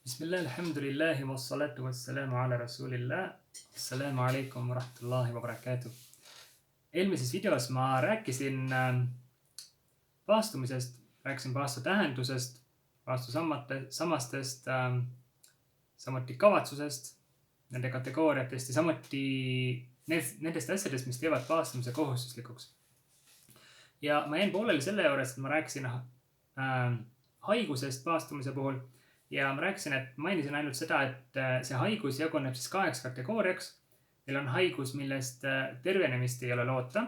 Bismillah, alhamdulillahi wassalatu wassalamu ala rasulillah. Assalamu alaikum wa rahmatullahi wa barakatuh. Eelmises videos ma rääkisin paastumisest, rääkisin paastu tähendusest, paastu sammastest, samuti kavatsusest, nende kategooriatest ja samuti nendest asjadest, mis teevad paastumise kohustuslikuks. Ja ma jäin pooleli selle juures, et ma rääkisin haigusest paastumise puhul. Ja ma rääkisin, et mainisin ainult seda, et see haigus jaguneb siis 2 kategooriaks. Meil on haigus, millest tervenemist ei ole loota.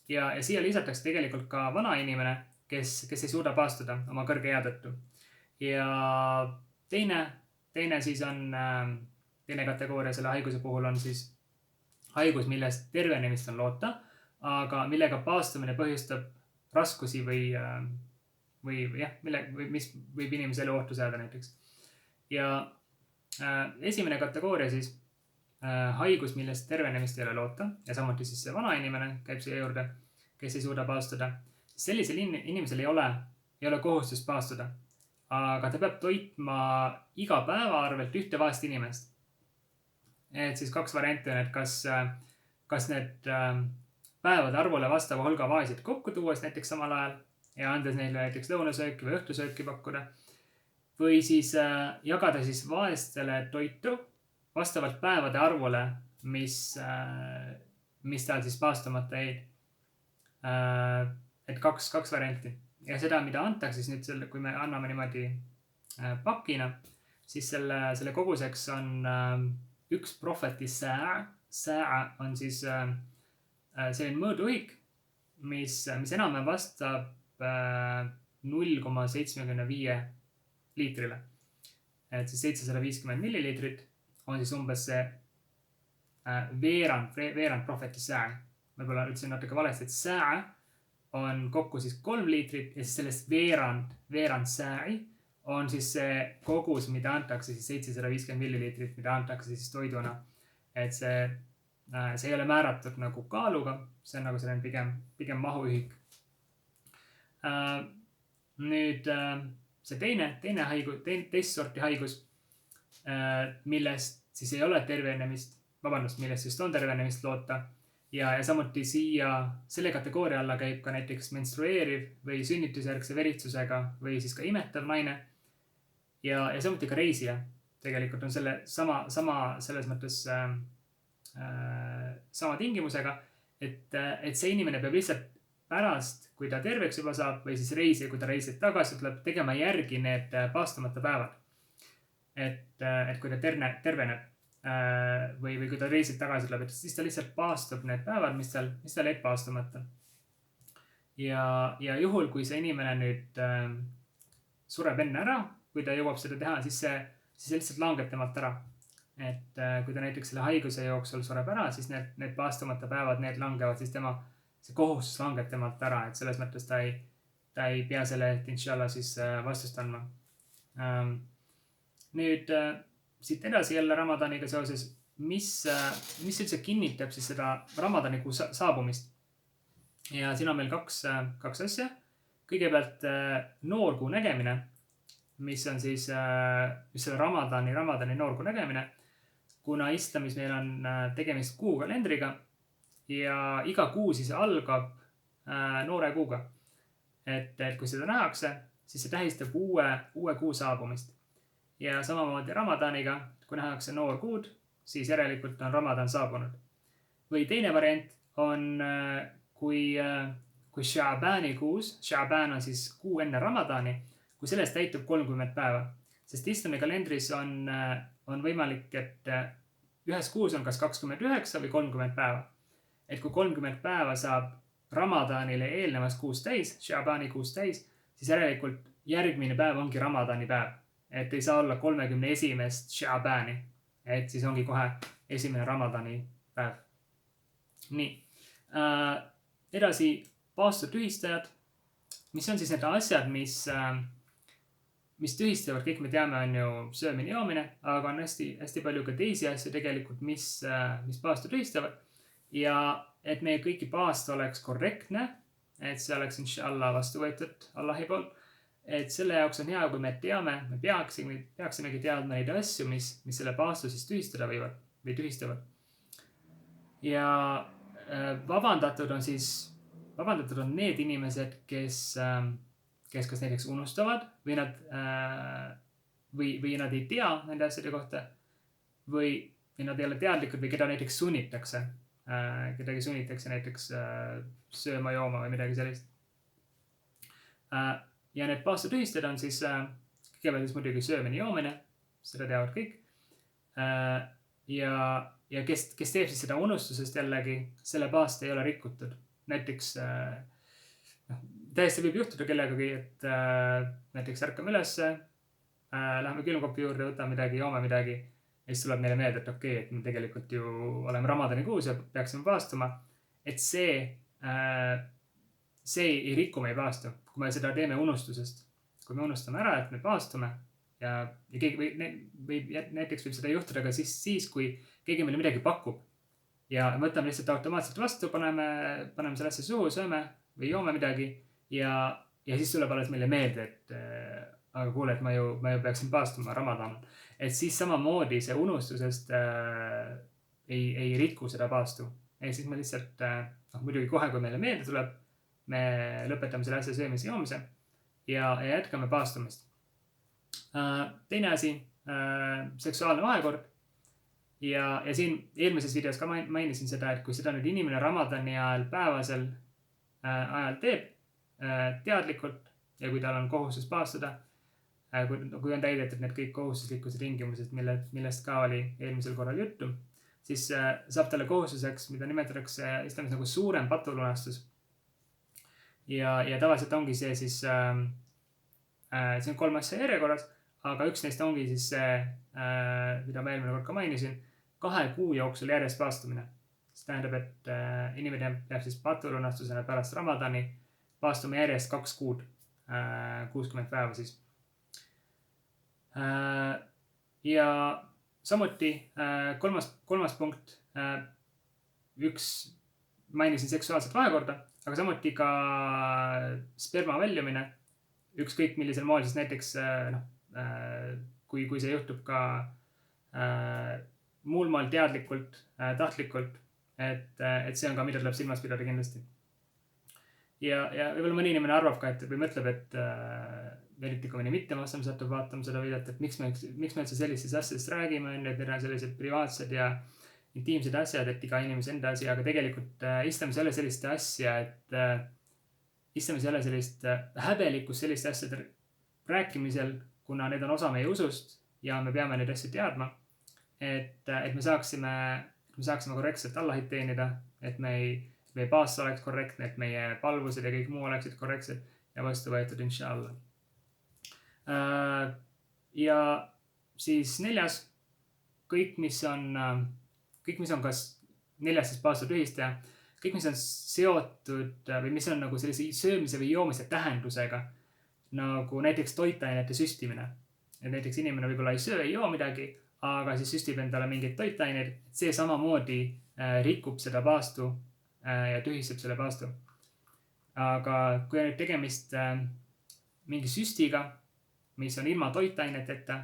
Ja siia lisatakse tegelikult ka vana inimene, kes ei suuda paastuda oma kõrge ea tõttu. Ja teine siis on, teine kategooria selle haiguse puhul on siis haigus, millest tervenemist on loota, aga millega paastumine põhjustab raskusi või mis võib inimese elu ohtu seada näiteks. Ja esimene kategooria siis haigus, millest tervenemist ei ole loota ja samuti siis see vana inimene käib siia juurde, kes ei suuda paastuda. Sellisel inimesel ei ole kohustust paastuda, aga ta peab toitma iga päeva arvelt ühte vaest inimest. Et siis 2 varianti on, et kas need päevade arvule vastava hulga vaesid kokku tuues näiteks samal ajal ja andes neile näiteks lõunasööki või õhtusööki pakkuda. Või siis jagada siis vaestele toitu vastavalt päevade arvule, mis tal siis paastumata jäid. Et 2 varianti. Ja seda, mida antakse siis nüüd, kui me anname niimoodi pakina, siis selle koguseks on 1 prohveti sää. Sää on siis selline mõõduühik, mis enam vastab 0,75 liitrile. Et siis 750 milliliitrit on siis umbes see veerand prohveti sää. Võib-olla ütlesin natuke valesti, et sää on kokku siis 3 liitrit ja siis sellest veerand sääi on siis see kogus, mida antakse siis 750 milliliitrit, mida antakse siis toiduna. Et see ei ole määratud nagu kaaluga, see on nagu selline pigem mahuühik. Nüüd see teine haigus, teist sorti haigus, millest siis ei ole millest just on tervenemist loota. Ja samuti selle kategooria alla käib ka näiteks menstrueeriv või sünnitusjärgse veritsusega või siis ka imetav naine. Ja samuti ka reisija. Tegelikult on selle sama selles mõttes sama tingimusega, et see inimene peab lihtsalt pärast, kui ta terveks juba saab või siis reisija, kui ta reisib tagasi, tuleb tegema järgi need paastumata päevad. Et kui ta terveneb või kui ta reisib tagasi tuleb, siis ta lihtsalt paastub need päevad, mis tal jäid paastumata. Ja juhul, kui see inimene nüüd sureb enne ära, kui ta jõuab seda teha, siis see lihtsalt langeb temalt ära. Et kui ta näiteks selle haiguse jooksul sureb ära, siis need paastumata päevad, need langevad, siis see kohustus langeb temalt ära, et selles mõttes ta ei pea selle inshallah siis vastust andma. Nüüd siit edasi jälle Ramadaniga seoses, mis üldse kinnitab siis seda Ramadanikuu saabumist. Ja siin on meil 2 asja. Kõigepealt noorkuu nägemine, mis on siis selle Ramadani noorkuu nägemine, kuna islamis meil on tegemist kuukalendriga ja iga kuu siis algab noore kuuga. Et kui seda nähakse, siis see tähistab uue kuu saabumist. Ja samamoodi Ramadaniga, kui nähakse noorkuud, siis järelikult on Ramadan saabunud. Või teine variant on, kui Sha'bani kuus, Sha'ban on siis kuu enne Ramadani, kui sellest täitub 30 päeva. Sest islami kalendris on võimalik, et ühes kuus on kas 29 või 30 päeva. Et kui 30 päeva saab Ramadanile eelnevast kuust täis, Sha'bani kuust täis, siis järelikult järgmine päev ongi Ramadani päev. Et ei saa olla 31. Sha'bani. Et siis ongi kohe esimene Ramadani päev. Nii. Edasi paastutühistajad, mis on siis need asjad, mis tühistavad, kõik me teame, on ju söömine, joomine, aga on hästi palju ka teisi asju tegelikult, mis paastu tühistavad. Ja et meie kõiki paast oleks korrektne, et see oleks inshallah vastu võetud Allahi poolt, et selle jaoks on hea, kui me teame, me peaksimegi teadma neid asju, mis selle paastu siis tühistada võivad või tühistavad. Ja vabandatud on need inimesed, kes kas näiteks unustavad või nad ei tea nende asjade kohta või nad ei ole teadlikud või keda näiteks sunnitakse. Kedagi sunnitakse näiteks sööma, jooma või midagi sellist. Ja need paastu tühistada on siis kõigepealt siis muidugi söömine, joomine, seda teavad kõik. Ja kes teeb siis seda unustusest jällegi, selle paast ei ole rikutud. Näiteks täiesti võib juhtuda kellegagi, et näiteks ärkame ülesse, läheme külmkopi juurde, võtame midagi, joome midagi. Ja siis tuleb meile meelde, et okei, et me tegelikult ju oleme Ramadani kuus ja peaksime paastuma. Et see ei riku meie paastu, kui me seda teeme unustusest. Kui me unustame ära, et me paastume ja keegi näiteks võib seda juhtuda ka siis, kui keegi meile midagi pakub. Ja võtame lihtsalt automaatselt vastu, paneme selle asja suhu, sööme või joome midagi ja siis tuleb alles meile meelde, et aga kuule, et ma ju peaksin paastuma, Ramadan. Et siis samamoodi see unustusest ei riku seda paastu. Ja siis me lihtsalt, muidugi kohe, kui meile meelde tuleb, me lõpetame selle asja söömise joomise ja jätkame paastumist. Teine asi, seksuaalne vahekord. Ja siin eelmises videos ka mainisin seda, et kui seda nüüd inimene Ramadani ajal päevasel ajal teeb teadlikult ja kui tal on kohustus paastuda, kui on täidetud need kõik kohustuslikkuse tingimused, millest ka oli eelmisel korral juttu, siis saab talle kohustuseks, mida nimetatakse islamis nagu suurem patulunastus. Ja tavaliselt ongi see siis, see on 3 asja järjekorras, aga üks neist ongi siis see, mida ma eelmine kord ka mainisin, 2 kuu jooksul järjest paastumine. See tähendab, et inimene peab siis patulunastusena pärast Ramadani paastuma järjest 2 kuud, 60 päeva siis. Ja samuti kolmas punkt, mainisin seksuaalset vahekorda, aga samuti ka sperma väljumine, ükskõik millisel moel siis näiteks, kui see juhtub ka muul moel teadlikult, tahtlikult, et see on ka, mida tuleb silmas pidada kindlasti. Ja võib-olla mõni inimene arvab ka, või mõtleb, et eriti kui mõni mittemoslem satub vaatama seda videot, et miks me üldse sellistest asjadest räägime, et need on sellised privaatsed ja intiimsed asjad, et iga inimese enda asi, aga tegelikult islamis ei ole sellist asja, et islamis ei ole sellist häbelikkust selliste asjade rääkimisel, kuna need on osa meie usust ja me peame neid asju teadma, et me saaksime korrektselt Allahit teenida, et meie paas oleks korrektne, et meie palvused ja kõik muu oleksid korrektsed ja vastu võetud, inshallah. Ja siis 4. kõik, mis on kas 4. siis paastu tühistaja, kõik, mis on seotud või mis on nagu sellise söömise või joomise tähendusega, nagu näiteks toitainete süstimine. Et näiteks inimene võib-olla ei söö, ei joo midagi, aga siis süstib endale mingeid toitaineid, see samamoodi rikub seda paastu ja tühistab selle paastu. Aga kui on nüüd tegemist mingi süstiga, mis on ilma toitaineteta,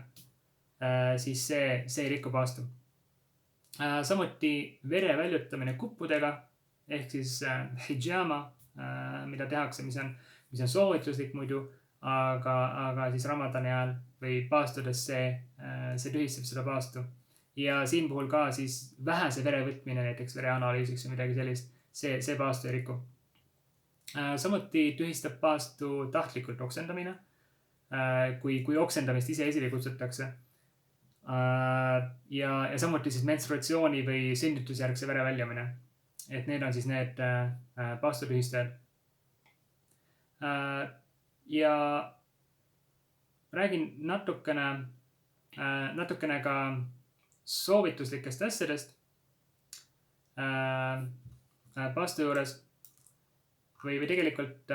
siis see ei riku paastu. Samuti vere väljutamine kuppudega, ehk siis hijama, mida tehakse, mis on soovituslik muidu, aga siis Ramadani ajal või paastudes see tühistab seda paastu. Ja siin puhul ka siis vähese vere võtmine, näiteks vereanalüüsiks või midagi sellist, see paastu ei riku. Samuti tühistab paastu tahtlikult oksendamine, kui oksendamist ise esile kutsutakse. Ja samuti siis menstruatsiooni või sünnitusjärgse vere väljumine. Et need on siis need paastu tühistajad. Ja räägin natukene ka soovituslikest asjadest paastu juures. Või tegelikult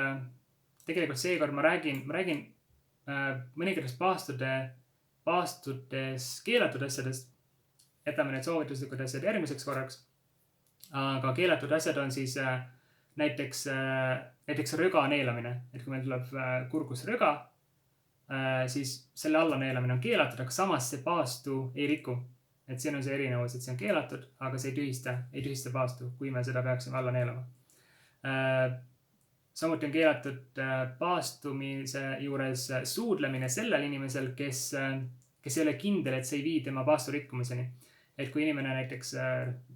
seekord ma räägin mõningatest paastudes keelatud asjadest. Jätame need soovituslikud asjad järgmiseks korraks. Aga keelatud asjad on siis näiteks röga neelamine. Et kui meil tuleb kurgus röga, siis selle alla neelamine on keelatud, aga samas see paastu ei riku. Et siin on see erinevus, et see on keelatud, aga see ei tühista paastu, kui me seda peaksime alla neelama. Samuti on keelatud paastumise juures suudlemine sellel inimesel, kes ei ole kindel, et see ei vii tema paastu rikkumiseni. Et kui inimene näiteks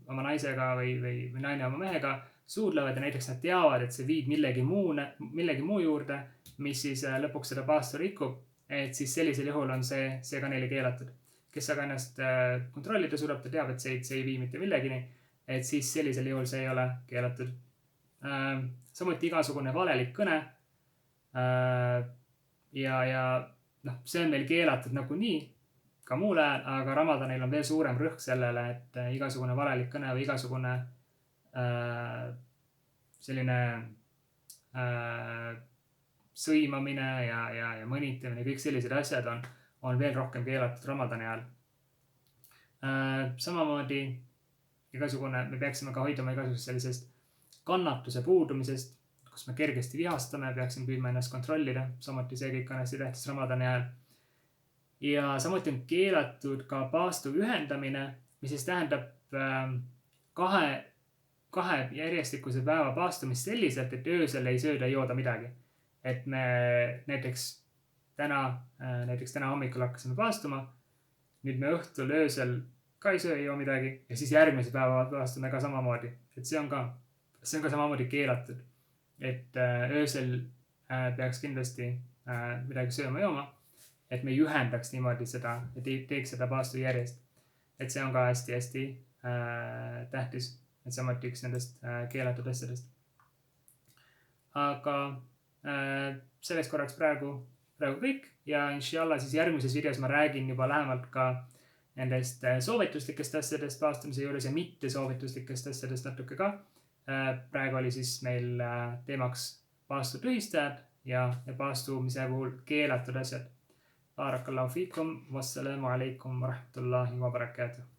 oma naisega või naine oma mehega suudlevad ja näiteks nad teavad, et see viib millegi muu juurde, mis siis lõpuks seda paastu rikub, et siis sellisel juhul on see ka neile keelatud. Kes aga ennast kontrollida suudab, ta teab, et see ei vii mitte millegini, et siis sellisel juhul see ei ole keelatud. Samuti igasugune valelik kõne. Ja see on meil keelatud nagunii ka muul ajal, aga Ramadanil on veel suurem rõhk sellele, et igasugune valelik kõne või igasugune selline sõimamine ja mõnitamine, kõik sellised asjad on veel rohkem keelatud Ramadani ajal. Samamoodi me peaksime ka hoiduma igasugusest sellisest kannatuse puudumisest, kus me kergesti vihastame, peaksime püüdma ennast kontrollida. Samuti see kõik on hästi tähtis Ramadani ajal. Ja samuti on keelatud ka paastu ühendamine, mis siis tähendab kahe järjestikuse päeva paastumist selliselt, et öösel ei sööda jooda midagi. Et me näiteks täna hommikul hakkasime paastuma, nüüd me õhtul öösel ka ei söö ei joo midagi ja siis järgmise päeva paastume ka samamoodi. Et see on ka samamoodi keelatud. Et öösel peaks kindlasti midagi sööma jooma, et me ei ühendaks niimoodi seda, et ei teeks seda paastu järjest. Et see on ka hästi-hästi tähtis. Et samuti üks nendest keelatud asjadest. Aga sellest korraks praegu kõik ja inshallah siis järgmises videos ma räägin juba lähemalt ka nendest soovituslikest asjadest paastumise juures ja mitte soovituslikest asjadest natuke ka. Praegu oli siis meil teemaks paastu tühistajad ja paastumise puhul keelatud asjad. Barakallahu fiikum, wassalamu alaikum wa rahmatullahi wa barakatuh.